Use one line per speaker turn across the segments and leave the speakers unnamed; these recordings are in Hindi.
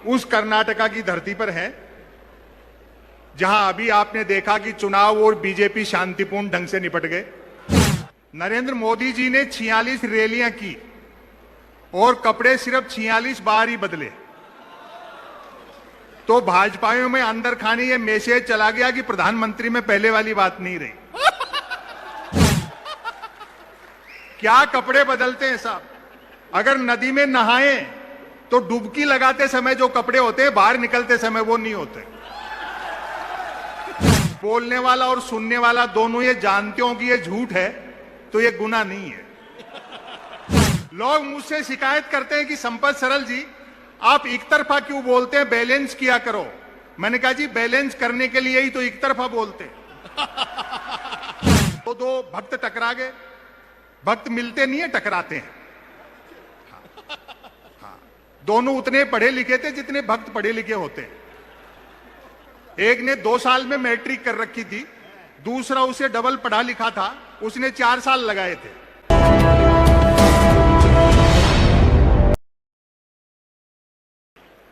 उस कर्नाटका की धरती पर हैं जहां अभी आपने देखा कि चुनाव और बीजेपी शांतिपूर्ण ढंग से निपट गए। नरेंद्र मोदी जी ने 46 रैलियां की और कपड़े सिर्फ 46 बार ही बदले, तो भाजपाइयों में अंदर खाने ये मैसेज चला गया कि प्रधानमंत्री में पहले वाली बात नहीं रही। क्या कपड़े बदलते हैं साहब। अगर नदी में नहाएं तो डुबकी लगाते समय जो कपड़े होते हैं बाहर निकलते समय वो नहीं होते। बोलने वाला और सुनने वाला दोनों ये जानते हो कि ये झूठ है तो ये गुनाह नहीं है। लोग मुझसे शिकायत करते हैं कि संपत सरल जी आप एक तरफा क्यों बोलते हैं, बैलेंस किया करो। मैंने कहा जी बैलेंस करने के लिए ही तो एक तरफा बोलते हैं। तो दो भक्त टकरा गए, भक्त मिलते नहीं है टकराते हैं। हाँ, दोनों उतने पढ़े लिखे थे जितने भक्त पढ़े लिखे होते हैं। एक ने 2 साल में मैट्रिक कर रखी थी, दूसरा उसे डबल पढ़ा लिखा था, उसने 4 साल लगाए थे।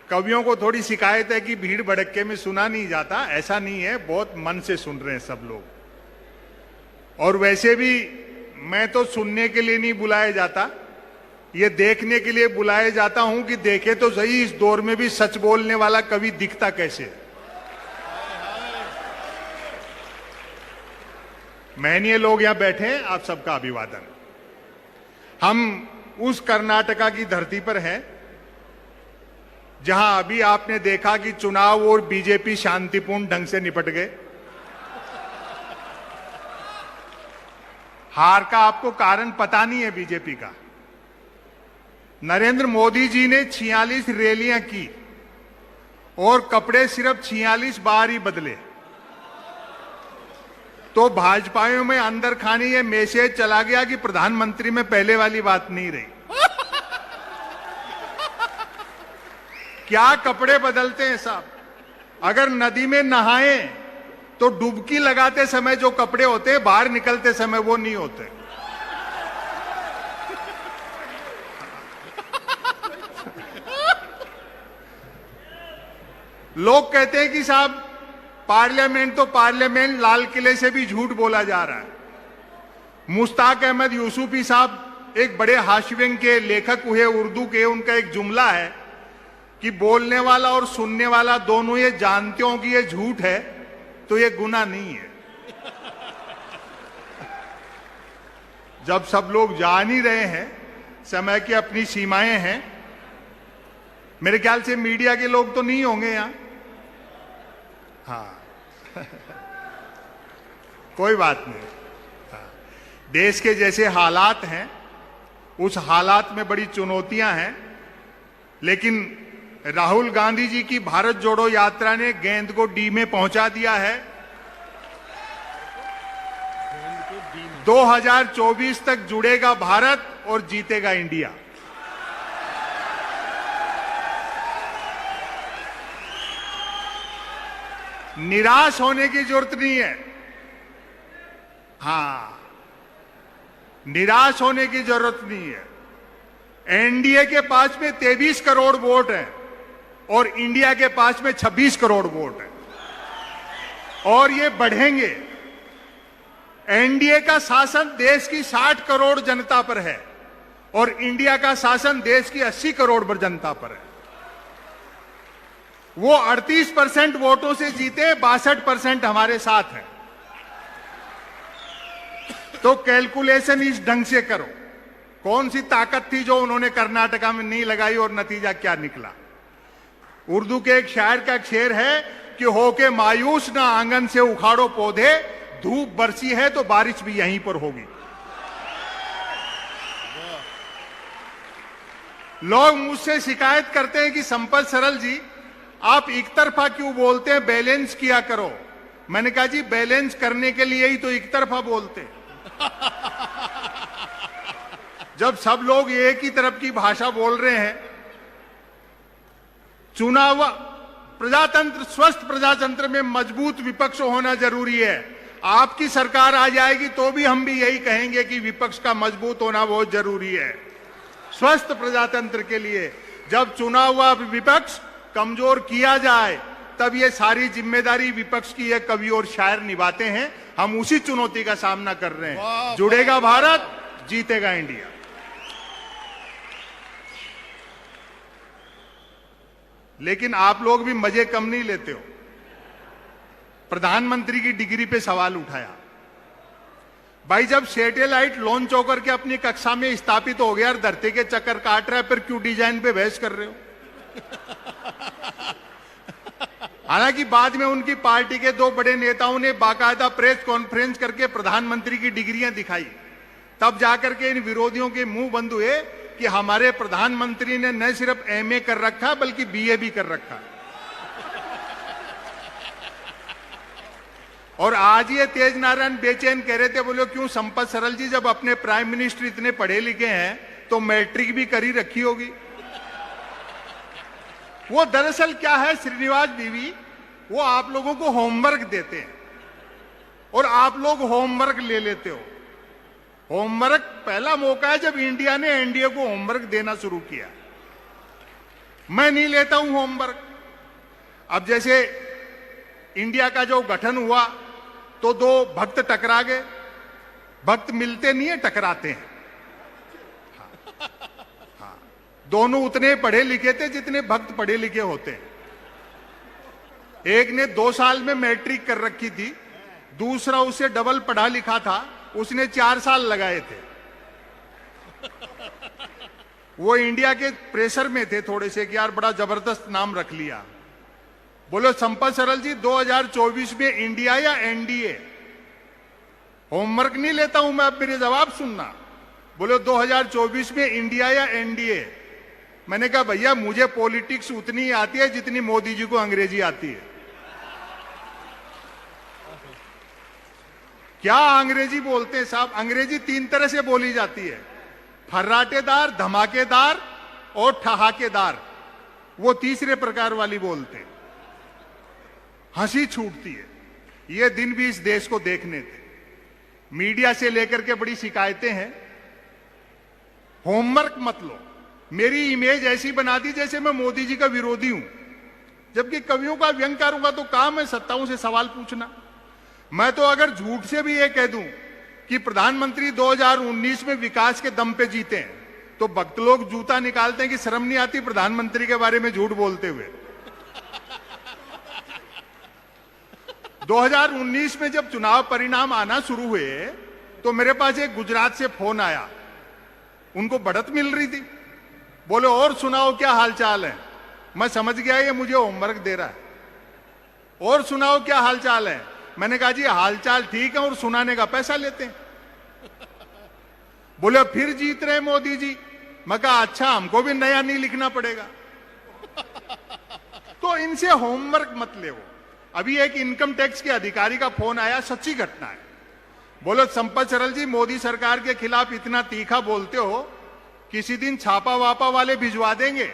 कवियों को थोड़ी शिकायत है कि भीड़ भड़क्के में सुना नहीं जाता। ऐसा नहीं है, बहुत मन से सुन रहे हैं सब लोग। और वैसे भी मैं तो सुनने के लिए नहीं बुलाया जाता, ये देखने के लिए बुलाया जाता हूं कि देखे तो सही इस दौर में भी सच बोलने वाला कवि दिखता कैसे। माननीय लोग यहां बैठे हैं, आप सबका अभिवादन। हम उस कर्नाटका की धरती पर हैं जहां अभी आपने देखा कि चुनाव और बीजेपी शांतिपूर्ण ढंग से निपट गए। हार का आपको कारण पता नहीं है बीजेपी का। नरेंद्र मोदी जी ने 46 रैलियां की और कपड़े सिर्फ 46 बार ही बदले, तो भाजपाइयों में अंदर खाने ये मैसेज चला गया कि प्रधानमंत्री में पहले वाली बात नहीं रही। क्या कपड़े बदलते हैं साहब। अगर नदी में नहाएं तो डुबकी लगाते समय जो कपड़े होते हैं बाहर निकलते समय वो नहीं होते। लोग कहते हैं कि साहब पार्लियामेंट तो पार्लियामेंट, लाल किले से भी झूठ बोला जा रहा है। मुश्ताक अहमद यूसुफी साहब एक बड़े हाशिए के लेखक हुए उर्दू के, उनका एक जुमला है कि बोलने वाला और सुनने वाला दोनों ये जानते हो कि ये झूठ है तो ये गुनाह नहीं है। जब सब लोग जान ही रहे हैं समय की अपनी सीमाएं हैं, मेरे ख्याल से मीडिया के लोग तो नहीं होंगे यहां। हाँ कोई बात नहीं। हाँ। देश के जैसे हालात हैं, उस हालात में बड़ी चुनौतियां हैं, लेकिन राहुल गांधी जी की भारत जोड़ो यात्रा ने गेंद को डी में पहुंचा दिया है। 2024 तक जुड़ेगा भारत और जीतेगा इंडिया। निराश होने की जरूरत नहीं है। हां, निराश होने की जरूरत नहीं है। एनडीए के पास में 23 करोड़ वोट हैं और इंडिया के पास में 26 करोड़ वोट हैं और ये बढ़ेंगे। एनडीए का शासन देश की 60 करोड़ जनता पर है और इंडिया का शासन देश की 80 करोड़ जनता पर है। वो 38% वोटों से जीते, 62% हमारे साथ हैं। तो कैलकुलेशन इस ढंग से करो, कौन सी ताकत थी जो उन्होंने कर्नाटका में नहीं लगाई और नतीजा क्या निकला। उर्दू के एक शायर का शेर है कि होके मायूस ना आंगन से उखाड़ो पौधे, धूप बरसी है तो बारिश भी यहीं पर होगी। लोग मुझसे शिकायत करते हैं कि संपत सरल जी आप एक तरफा क्यों बोलते हैं, बैलेंस किया करो। मैंने कहा जी बैलेंस करने के लिए ही तो एक तरफा बोलते हैं। जब सब लोग एक ही तरफ की भाषा बोल रहे हैं, चुनाव प्रजातंत्र, स्वस्थ प्रजातंत्र में मजबूत विपक्ष होना जरूरी है। आपकी सरकार आ जाएगी तो भी हम भी यही कहेंगे कि विपक्ष का मजबूत होना बहुत जरूरी है स्वस्थ प्रजातंत्र के लिए। जब चुना हुआ विपक्ष कमजोर किया जाए, तब ये सारी जिम्मेदारी विपक्ष की एक कवि और शायर निभाते हैं। हम उसी चुनौती का सामना कर रहे हैं। जुड़ेगा भारत, जीतेगा इंडिया। लेकिन आप लोग भी मजे कम नहीं लेते हो। प्रधानमंत्री की डिग्री पे सवाल उठाया। भाई, जब सैटेलाइट लॉन्च होकर के अपनी कक्षा में स्थापित हो गया और धरती के चक्कर काट रहा है, फिर क्यों डिजाइन पे बहस कर रहे हो? हालांकि बाद में उनकी पार्टी के दो बड़े नेताओं ने बाकायदा प्रेस कॉन्फ्रेंस करके प्रधानमंत्री की डिग्रियां दिखाई। तब जाकर के इन विरोधियों के मुंह बंद हुए कि हमारे प्रधानमंत्री ने न सिर्फ एमए कर रखा बल्कि बीए भी कर रखा। और आज ये तेज नारायण बेचैन कह रहे थे, बोले क्यों संपत सरल जी, जब अपने प्राइम मिनिस्टर इतने पढ़े लिखे हैं तो मैट्रिक भी करी रखी होगी। वो दरअसल क्या है श्रीनिवास बीवी, वो आप लोगों को होमवर्क देते हैं और आप लोग होमवर्क ले लेते हो। होमवर्क पहला मौका है जब इंडिया ने एनडीए को होमवर्क देना शुरू किया। मैं नहीं लेता हूं होमवर्क। अब जैसे इंडिया का जो गठन हुआ तो दो भक्त टकरा गए। भक्त मिलते नहीं है, टकराते हैं। हाँ, दोनों उतने पढ़े लिखे थे जितने भक्त पढ़े लिखे होते हैं। एक ने 2 साल में मैट्रिक कर रखी थी, दूसरा उससे डबल पढ़ा लिखा था, उसने 4 साल लगाए थे। वो इंडिया के प्रेशर में थे थोड़े से कि यार बड़ा जबरदस्त नाम रख लिया। बोलो संपत सरल जी, 2024 में इंडिया या एनडीए? होमवर्क नहीं लेता हूं मैं, अब मेरे जवाब सुनना। बोलो 2024 में इंडिया या एनडीए? मैंने कहा भैया मुझे पॉलिटिक्स उतनी आती है जितनी मोदी जी को अंग्रेजी आती है। क्या अंग्रेजी बोलते हैं साहब? अंग्रेजी 3 तरह से बोली जाती है, फर्राटेदार, धमाकेदार और ठहाकेदार। वो तीसरे प्रकार वाली बोलते हैं। हंसी छूटती है। ये दिन भी इस देश को देखने थे। मीडिया से लेकर के बड़ी शिकायतें हैं। होमवर्क मत लो। मेरी इमेज ऐसी बना दी जैसे मैं मोदी जी का विरोधी हूं, जबकि कवियों का व्यंग करूंगा तो काम है सत्ताओं से सवाल पूछना। मैं तो अगर झूठ से भी ये कह दूं कि प्रधानमंत्री 2019 में विकास के दम पे जीते हैं, तो भक्त लोग जूता निकालते हैं कि शर्म नहीं आती प्रधानमंत्री के बारे में झूठ बोलते हुए। 2019 में जब चुनाव परिणाम आना शुरू हुए तो मेरे पास एक गुजरात से फोन आया। उनको बढ़त मिल रही थी। बोले और सुनाओ क्या हालचाल है? मैं समझ गया ये मुझे होमवर्क दे रहा है। और सुनाओ क्या हालचाल है? मैंने कहा जी हालचाल ठीक है और सुनाने का पैसा लेते हैं। बोले फिर जीत रहे मोदी जी। मैं कहा अच्छा, हमको भी नया नहीं लिखना पड़ेगा। तो इनसे होमवर्क मत ले। अभी एक इनकम टैक्स के अधिकारी का फोन आया, सच्ची घटना है। बोलो संपत सरल जी, मोदी सरकार के खिलाफ इतना तीखा बोलते हो, किसी दिन छापा वापा वाले भिजवा देंगे।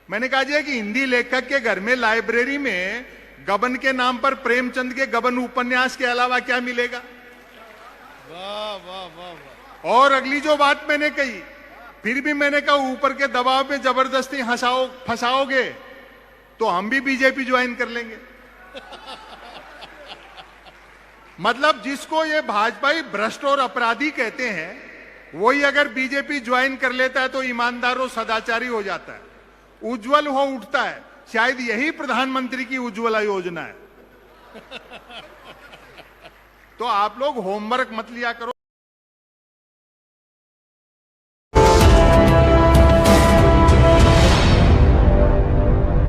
मैंने कहा जी कि हिंदी लेखक के घर में लाइब्रेरी में गबन के नाम पर प्रेमचंद के गबन उपन्यास के अलावा क्या मिलेगा?
वाह वाह वाह वाह।
और अगली जो बात मैंने कही, फिर भी मैंने कहा ऊपर के दबाव में जबरदस्ती फंसाओगे तो हम भी बीजेपी ज्वाइन कर लेंगे। मतलब जिसको ये भाजपाई भ्रष्ट और अपराधी कहते हैं, वही अगर बीजेपी ज्वाइन कर लेता है तो ईमानदार और सदाचारी हो जाता है, उज्जवल हो उठता है। शायद यही प्रधानमंत्री की उज्ज्वला योजना है। तो आप लोग होमवर्क मत लिया करो।